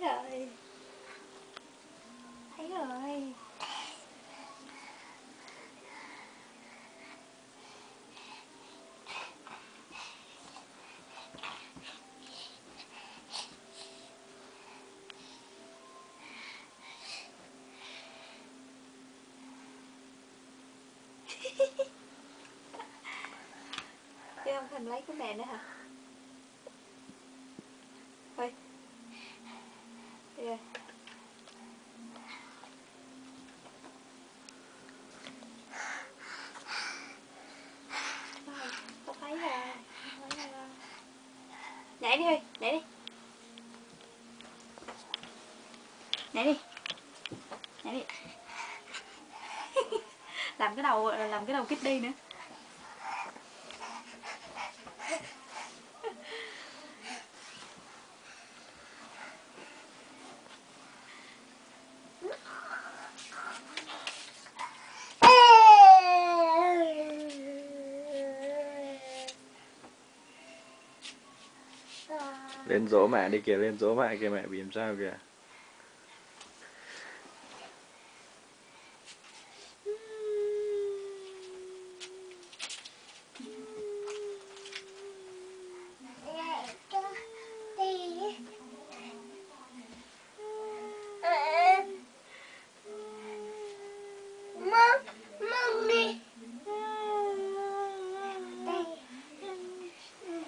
rồi. Thấy rồi. Chứ không thèm lấy của mẹ nữa hả? Thôi. Đi rồi. Tao thấy rồi. Nhảy đi Huy, nhảy đi. Nhảy đi. Nhảy đi. Làm cái đầu kít đi nữa. Lên dỗ mẹ đi kìa, lên dỗ mẹ kìa, mẹ bị làm sao kìa.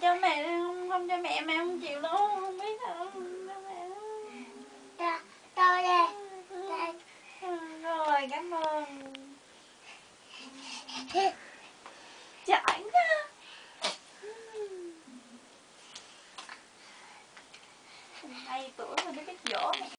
Cho mẹ không cho mẹ không chịu đâu, không biết đâu. Rồi, cảm ơn.